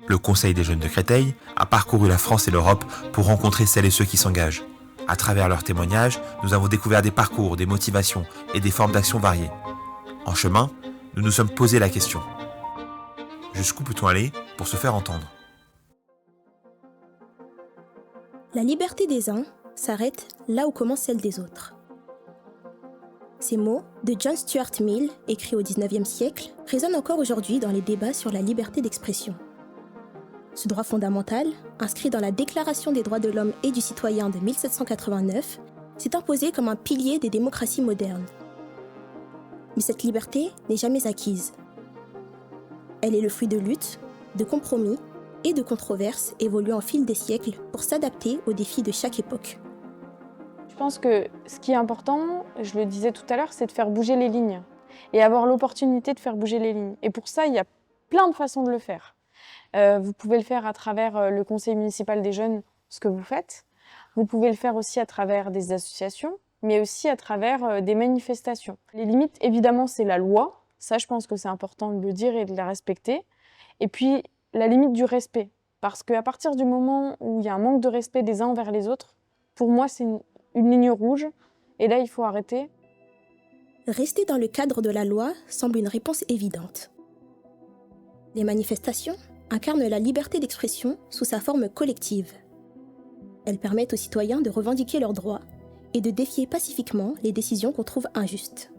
Le Conseil des jeunes de Créteil a parcouru la France et l'Europe pour rencontrer celles et ceux qui s'engagent. À travers leurs témoignages, nous avons découvert des parcours, des motivations et des formes d'action variées. En chemin, nous nous sommes posé la question. Jusqu'où peut-on aller pour se faire entendre ? La liberté des uns s'arrête là où commence celle des autres. Ces mots, de John Stuart Mill, écrits au XIXe siècle, résonnent encore aujourd'hui dans les débats sur la liberté d'expression. Ce droit fondamental, inscrit dans la Déclaration des droits de l'homme et du citoyen de 1789, s'est imposé comme un pilier des démocraties modernes. Mais cette liberté n'est jamais acquise. Elle est le fruit de luttes, de compromis et de controverses évoluant au fil des siècles pour s'adapter aux défis de chaque époque. Je pense que ce qui est important, je le disais tout à l'heure, c'est de faire bouger les lignes et avoir l'opportunité de faire bouger les lignes. Et pour ça, il y a plein de façons de le faire. Vous pouvez le faire à travers le conseil municipal des jeunes, ce que vous faites. Vous pouvez le faire aussi à travers des associations, mais aussi à travers des manifestations. Les limites, évidemment, c'est la loi. Ça, je pense que c'est important de le dire et de la respecter. Et puis, la limite du respect. Parce qu'à partir du moment où il y a un manque de respect des uns envers les autres, pour moi, c'est une ligne rouge. Et là, il faut arrêter. Rester dans le cadre de la loi semble une réponse évidente. Les manifestations incarnent la liberté d'expression sous sa forme collective. Elles permettent aux citoyens de revendiquer leurs droits et de défier pacifiquement les décisions qu'on trouve injustes.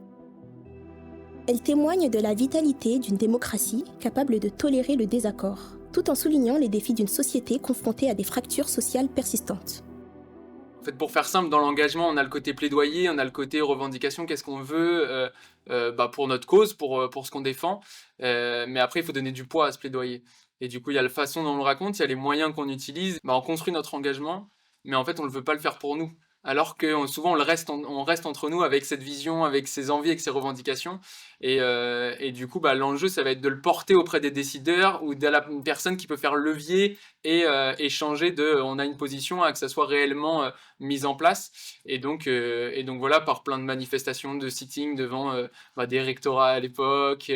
Elles témoignent de la vitalité d'une démocratie capable de tolérer le désaccord, tout en soulignant les défis d'une société confrontée à des fractures sociales persistantes. En fait, pour faire simple, dans l'engagement, on a le côté plaidoyer, on a le côté revendication, qu'est-ce qu'on veut pour notre cause, pour ce qu'on défend. Mais après, il faut donner du poids à ce plaidoyer. Et du coup, il y a la façon dont on le raconte, il y a les moyens qu'on utilise. On construit notre engagement, mais en fait, on ne veut pas le faire pour nous. Alors que souvent, on reste entre nous avec cette vision, avec ses envies, avec ses revendications. Et du coup, l'enjeu, ça va être de le porter auprès des décideurs ou de la personne qui peut faire levier et changer on a une position à que ça soit réellement mise en place. Et donc voilà, par plein de manifestations, de sitting devant des rectorats à l'époque,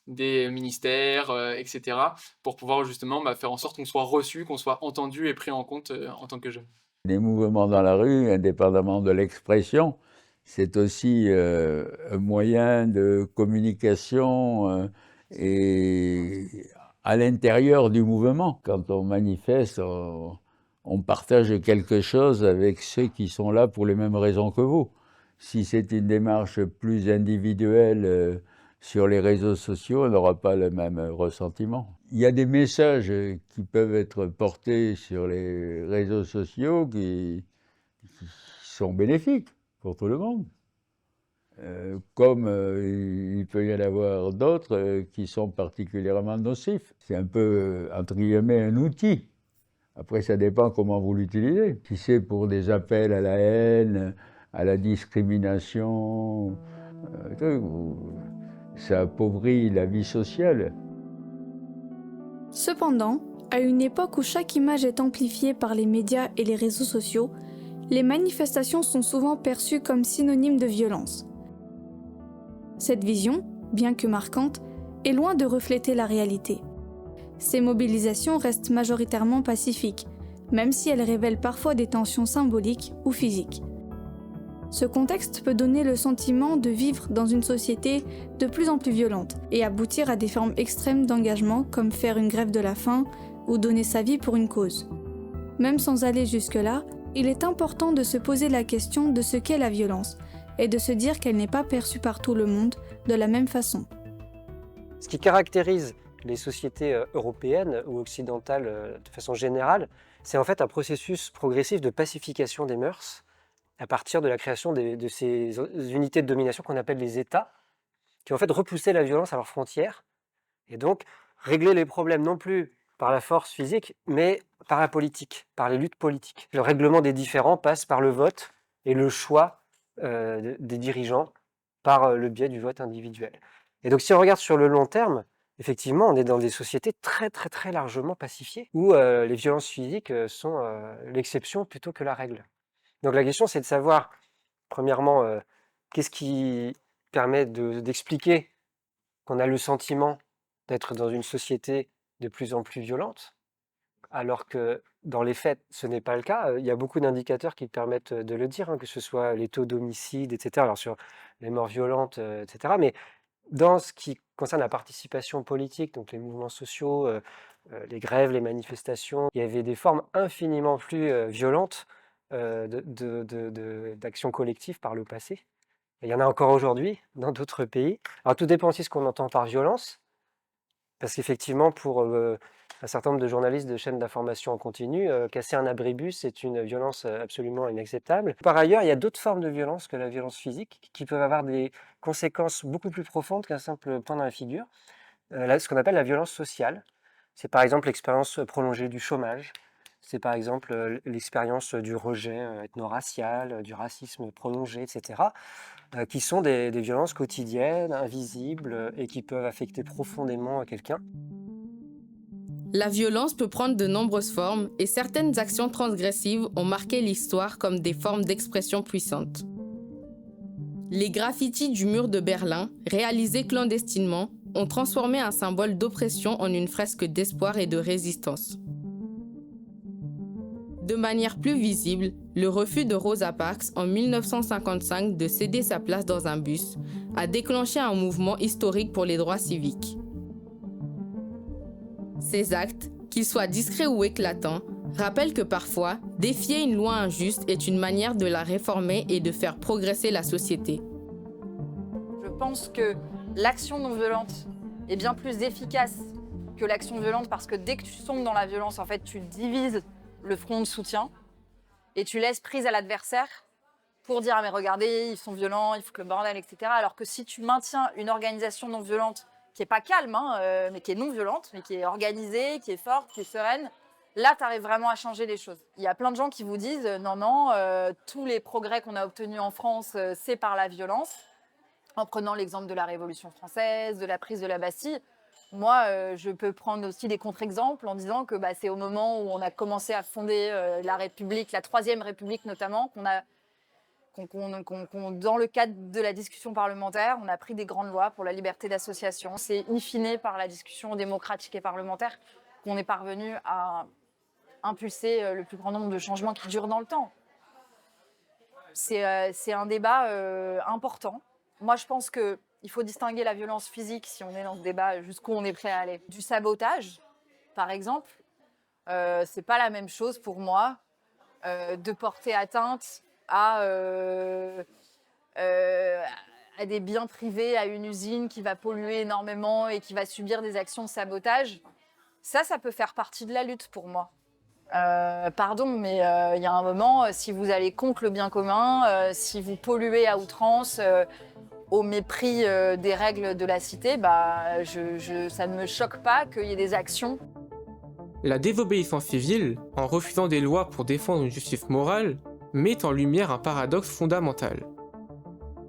des ministères, etc. pour pouvoir justement faire en sorte qu'on soit reçu, qu'on soit entendu et pris en compte en tant que jeune. Les mouvements dans la rue, indépendamment de l'expression, c'est aussi un moyen de communication et à l'intérieur du mouvement. Quand on manifeste, on partage quelque chose avec ceux qui sont là pour les mêmes raisons que vous. Si c'est une démarche plus individuelle sur les réseaux sociaux, on n'aura pas le même ressentiment. Il y a des messages qui peuvent être portés sur les réseaux sociaux qui sont bénéfiques pour tout le monde. Comme il peut y en avoir d'autres qui sont particulièrement nocifs. C'est un peu, entre guillemets, un outil. Après, ça dépend comment vous l'utilisez. Si c'est pour des appels à la haine, à la discrimination, ça appauvrit la vie sociale. Cependant, à une époque où chaque image est amplifiée par les médias et les réseaux sociaux, les manifestations sont souvent perçues comme synonymes de violence. Cette vision, bien que marquante, est loin de refléter la réalité. Ces mobilisations restent majoritairement pacifiques, même si elles révèlent parfois des tensions symboliques ou physiques. Ce contexte peut donner le sentiment de vivre dans une société de plus en plus violente et aboutir à des formes extrêmes d'engagement comme faire une grève de la faim ou donner sa vie pour une cause. Même sans aller jusque-là, il est important de se poser la question de ce qu'est la violence et de se dire qu'elle n'est pas perçue par tout le monde de la même façon. Ce qui caractérise les sociétés européennes ou occidentales de façon générale, c'est en fait un processus progressif de pacification des mœurs à partir de la création de ces unités de domination qu'on appelle les États, qui ont en fait repoussé la violence à leurs frontières, et donc régler les problèmes non plus par la force physique, mais par la politique, par les luttes politiques. Le règlement des différends passe par le vote et le choix des dirigeants par le biais du vote individuel. Et donc si on regarde sur le long terme, effectivement, on est dans des sociétés très très très largement pacifiées, où les violences physiques sont l'exception plutôt que la règle. Donc la question, c'est de savoir, premièrement, qu'est-ce qui permet d'expliquer qu'on a le sentiment d'être dans une société de plus en plus violentes, alors que dans les faits, ce n'est pas le cas. Il y a beaucoup d'indicateurs qui permettent de le dire, hein, que ce soit les taux d'homicide, etc., alors sur les morts violentes, etc. Mais dans ce qui concerne la participation politique, donc les mouvements sociaux, les grèves, les manifestations, il y avait des formes infiniment plus violentes d'action collective par le passé. Et il y en a encore aujourd'hui dans d'autres pays. Alors tout dépend aussi de ce qu'on entend par violence, parce qu'effectivement, pour un certain nombre de journalistes de chaînes d'information en continu, casser un abribus, c'est une violence absolument inacceptable. Par ailleurs, il y a d'autres formes de violence que la violence physique qui peuvent avoir des conséquences beaucoup plus profondes qu'un simple point dans la figure. Là, ce qu'on appelle la violence sociale. C'est par exemple l'expérience prolongée du chômage. C'est par exemple l'expérience du rejet ethno-racial, du racisme prolongé, etc., qui sont des violences quotidiennes, invisibles et qui peuvent affecter profondément quelqu'un. La violence peut prendre de nombreuses formes et certaines actions transgressives ont marqué l'histoire comme des formes d'expression puissantes. Les graffitis du mur de Berlin, réalisés clandestinement, ont transformé un symbole d'oppression en une fresque d'espoir et de résistance. De manière plus visible, le refus de Rosa Parks en 1955 de céder sa place dans un bus a déclenché un mouvement historique pour les droits civiques. Ces actes, qu'ils soient discrets ou éclatants, rappellent que parfois, défier une loi injuste est une manière de la réformer et de faire progresser la société. Je pense que l'action non violente est bien plus efficace que l'action violente parce que dès que tu sombres dans la violence, en fait, tu divises le front de soutien et tu laisses prise à l'adversaire pour dire « Ah mais regardez, ils sont violents, il faut que le bordel, etc. » Alors que si tu maintiens une organisation non violente qui n'est pas calme, mais qui est non violente, mais qui est organisée, qui est forte, qui est sereine, là, tu arrives vraiment à changer les choses. Il y a plein de gens qui vous disent « Non, tous les progrès qu'on a obtenus en France, c'est par la violence », en prenant l'exemple de la Révolution française, de la prise de la Bastille. Moi, je peux prendre aussi des contre-exemples en disant que c'est au moment où on a commencé à fonder la République, la Troisième République notamment, dans le cadre de la discussion parlementaire, on a pris des grandes lois pour la liberté d'association. C'est in fine par la discussion démocratique et parlementaire qu'on est parvenu à impulser le plus grand nombre de changements qui durent dans le temps. C'est un débat important. Moi, je pense qu'il faut distinguer la violence physique, si on est dans ce débat, jusqu'où on est prêt à aller. Du sabotage, par exemple, c'est pas la même chose pour moi de porter atteinte à des biens privés, à une usine qui va polluer énormément et qui va subir des actions de sabotage. Ça peut faire partie de la lutte pour moi. Pardon, mais il y a un moment, si vous allez contre le bien commun, si vous polluez à outrance, au mépris des règles de la cité, ça ne me choque pas qu'il y ait des actions. La désobéissance civile, en refusant des lois pour défendre une justice morale, met en lumière un paradoxe fondamental.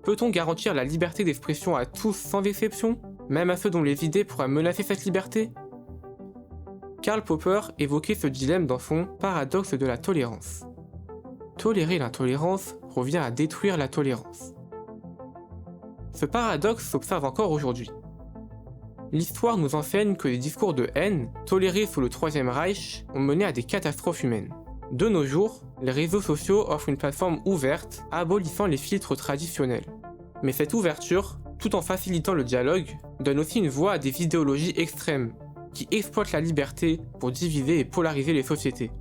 Peut-on garantir la liberté d'expression à tous sans exception, même à ceux dont les idées pourraient menacer cette liberté ? Karl Popper évoquait ce dilemme dans son « Paradoxe de la tolérance ». Tolérer l'intolérance revient à détruire la tolérance. Ce paradoxe s'observe encore aujourd'hui. L'histoire nous enseigne que les discours de haine, tolérés sous le Troisième Reich, ont mené à des catastrophes humaines. De nos jours, les réseaux sociaux offrent une plateforme ouverte, abolissant les filtres traditionnels. Mais cette ouverture, tout en facilitant le dialogue, donne aussi une voix à des idéologies extrêmes, qui exploitent la liberté pour diviser et polariser les sociétés.